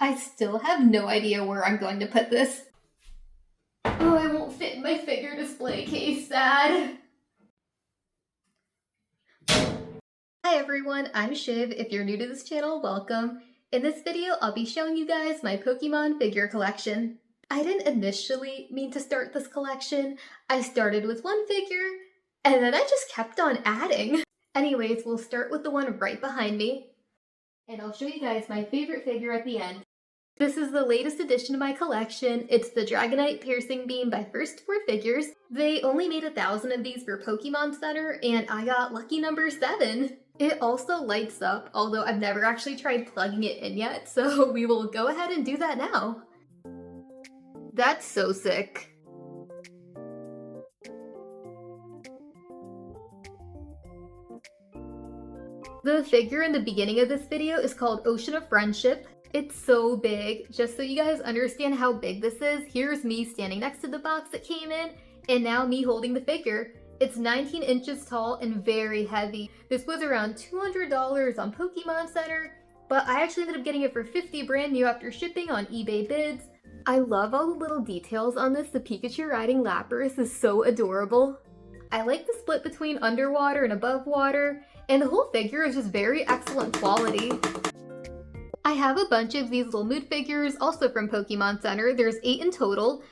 I still have no idea where I'm going to put this. Oh, it won't fit in my figure display case, sad. Hi everyone, I'm Shiv. If you're new to this channel, welcome. In this video, I'll be showing you guys my Pokemon figure collection. I didn't initially mean to start this collection. I started with one figure, and then I just kept on adding. Anyways, we'll start with the one right behind me, and I'll show you guys my favorite figure at the end. This is the latest addition to my collection. It's the Dragonite Piercing Beam by First 4 Figures. They only made 1,000 of these for Pokemon Center, and I got lucky number 7. It also lights up, although I've never actually tried plugging it in yet, so we will go ahead and do that now. That's so sick. The figure in the beginning of this video is called Ocean of Friendship. It's so big. Just so you guys understand how big this is, here's me standing next to the box that came in, and now me holding the figure. It's 19 inches tall and very heavy. This was around $200 on Pokemon Center, but I actually ended up getting it for $50 brand new after shipping on eBay bids. I love all the little details on this. The Pikachu riding Lapras is so adorable. I like the split between underwater and above water, and the whole figure is just very excellent quality. I have a bunch of these little mood figures, also from Pokemon Center. There's 8 in total.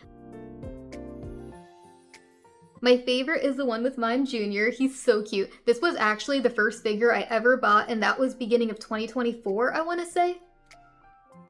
My favorite is the one with Mime Jr. He's so cute. This was actually the first figure I ever bought, and that was beginning of 2024, I want to say.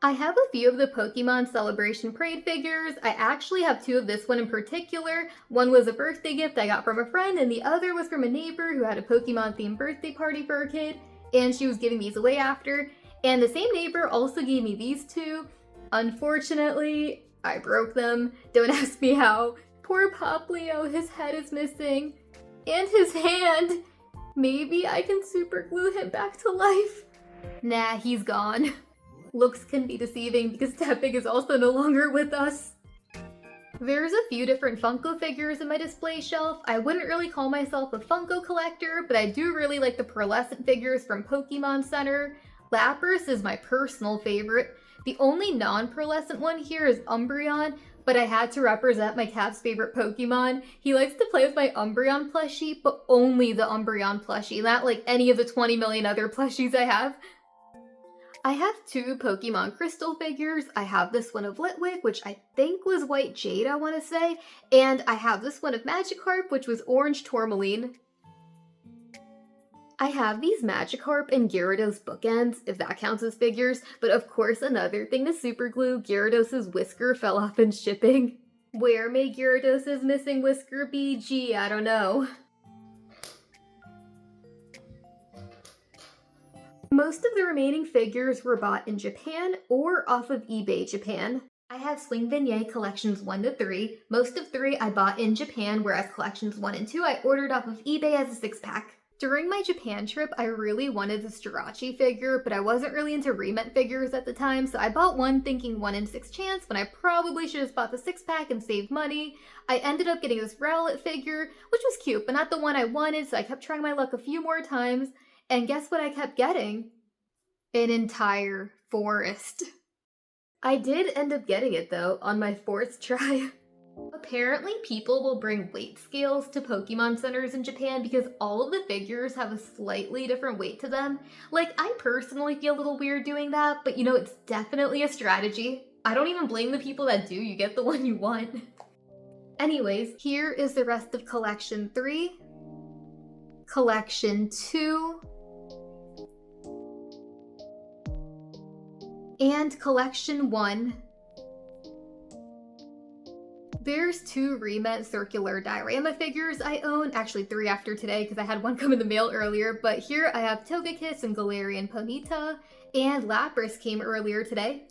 I have a few of the Pokemon Celebration Parade figures. I actually have 2 of this one in particular. One was a birthday gift I got from a friend, and the other was from a neighbor who had a Pokemon-themed birthday party for her kid, and she was giving these away after. And the same neighbor also gave me these 2. Unfortunately, I broke them. Don't ask me how. Poor Poplio, his head is missing. And his hand. Maybe I can super glue him back to life. Nah, he's gone. Looks can be deceiving because Tepig is also no longer with us. There's a few different Funko figures in my display shelf. I wouldn't really call myself a Funko collector, but I do really like the pearlescent figures from Pokemon Center. Lapras is my personal favorite. The only non-pearlescent one here is Umbreon, but I had to represent my cat's favorite Pokemon. He likes to play with my Umbreon plushie, but only the Umbreon plushie, not like any of the 20 million other plushies I have. I have 2 Pokemon Crystal figures. I have this one of Litwick, which I think was White Jade, I want to say, and I have this one of Magikarp, which was Orange Tourmaline. I have these Magikarp and Gyarados Bookends, if that counts as figures, but of course another thing to superglue, Gyarados' whisker fell off in shipping. Where may Gyarados' missing whisker be? Gee, I don't know. Most of the remaining figures were bought in Japan or off of eBay Japan. I have Swing Vignette collections 1 to 3. Most of 3 I bought in Japan, whereas collections 1 and 2 I ordered off of eBay as a 6-pack. During my Japan trip, I really wanted this Jirachi figure, but I wasn't really into Re-Ment Figures at the time, so I bought one thinking 1 in 6 chance when I probably should have bought the 6-pack and saved money. I ended up getting this Rowlet figure, which was cute, but not the one I wanted, so I kept trying my luck a few more times, and guess what I kept getting? An entire forest. I did end up getting it though, on my 4th try. Apparently people will bring weight scales to Pokemon centers in Japan because all of the figures have a slightly different weight to them. Like, I personally feel a little weird doing that, but you know, it's definitely a strategy. I don't even blame the people that do, you get the one you want. Anyways, here is the rest of Collection 3, Collection 2, and Collection 1. There's 2 Re-Ment circular diorama figures I own, actually 3 after today because I had one come in the mail earlier, but here I have Togekiss and Galarian Ponyta, and Lapras came earlier today.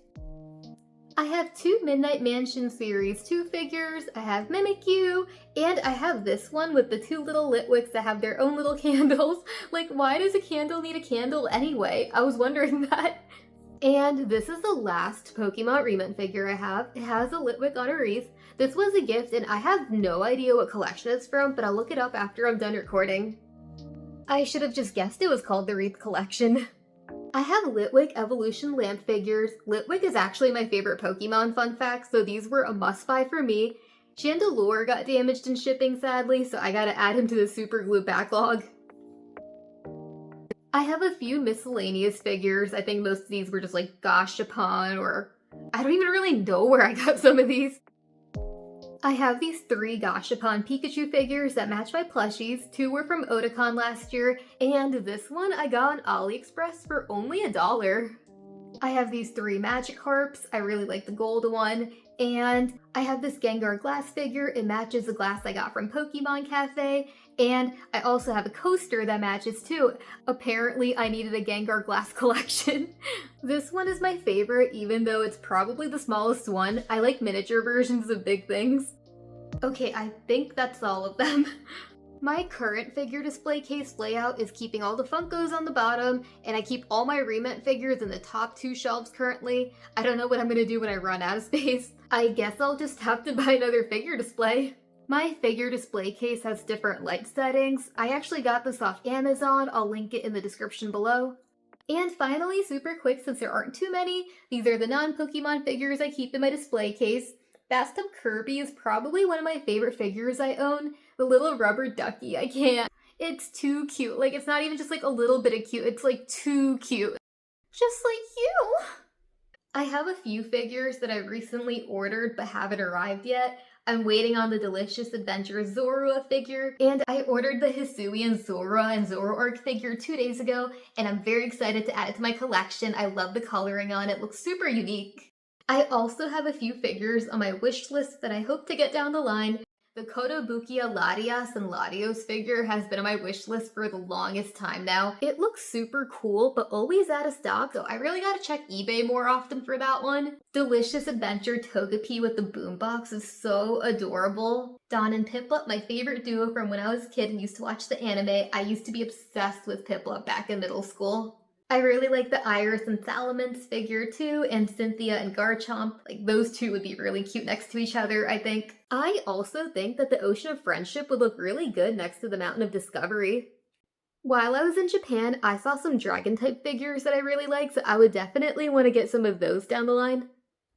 I have 2 Midnight Mansion Series 2 figures, I have Mimikyu, and I have this one with the 2 little Litwicks that have their own little candles. Like, why does a candle need a candle anyway? I was wondering that. And this is the last Pokemon Re-Ment figure I have. It has a Litwick on a wreath. This was a gift and I have no idea what collection it's from, but I'll look it up after I'm done recording. I should have just guessed it was called the Wreath Collection. I have Litwick Evolution Lamp figures. Litwick is actually my favorite Pokemon, fun fact, so these were a must-buy for me. Chandelure got damaged in shipping, sadly, so I gotta add him to the super glue backlog. I have a few miscellaneous figures. I think most of these were just like Gashapon, or I don't even really know where I got some of these. I have these 3 Gashapon Pikachu figures that match my plushies. 2 were from Otakon last year, and this one I got on AliExpress for only $1. I have these 3 Magikarps. I really like the gold one. And I have this Gengar glass figure. It matches the glass I got from Pokemon Cafe. And I also have a coaster that matches too. Apparently, I needed a Gengar glass collection. This one is my favorite, even though it's probably the smallest one. I like miniature versions of big things. Okay, I think that's all of them. My current figure display case layout is keeping all the Funkos on the bottom, and I keep all my Re-Ment figures in the top 2 shelves currently. I don't know what I'm gonna do when I run out of space. I guess I'll just have to buy another figure display. My figure display case has different light settings. I actually got this off Amazon. I'll link it in the description below. And finally, super quick since there aren't too many, these are the non-Pokemon figures I keep in my display case. Bathtub Kirby is probably one of my favorite figures I own. The little rubber ducky, I can't. It's too cute. Like, it's not even just like a little bit of cute, it's like too cute. Just like you. I have a few figures that I recently ordered but haven't arrived yet. I'm waiting on the Delicious Adventure Zorua figure, and I ordered the Hisuian Zora and Zoroark figure 2 days ago, and I'm very excited to add it to my collection. I love the coloring on it, looks super unique. I also have a few figures on my wish list that I hope to get down the line. The Kotobukiya Latias and Latios figure has been on my wish list for the longest time now. It looks super cool, but always out of stock, so I really gotta check eBay more often for that one. Delicious Adventure Togepi with the boombox is so adorable. Dawn and Piplup, my favorite duo from when I was a kid and used to watch the anime. I used to be obsessed with Piplup back in middle school. I really like the Iris and Salamence figure too, and Cynthia and Garchomp. Like, those two would be really cute next to each other, I think. I also think that the Ocean of Friendship would look really good next to the Mountain of Discovery. While I was in Japan, I saw some Dragon-type figures that I really like, so I would definitely want to get some of those down the line.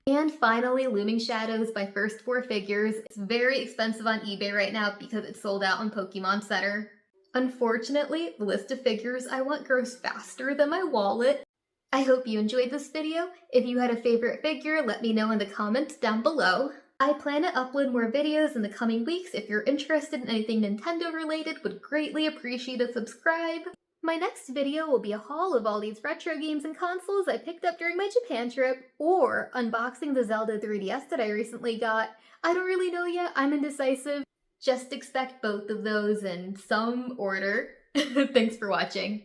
And finally, Looming Shadows, my first 4 figures. It's very expensive on eBay right now because it's sold out on Pokemon Center. Unfortunately, the list of figures I want grows faster than my wallet. I hope you enjoyed this video. If you had a favorite figure, let me know in the comments down below. I plan to upload more videos in the coming weeks. If you're interested in anything Nintendo related, would greatly appreciate a subscribe. My next video will be a haul of all these retro games and consoles I picked up during my Japan trip, or unboxing the Zelda 3DS that I recently got. I don't really know yet, I'm indecisive. Just expect both of those in some order. Thanks for watching.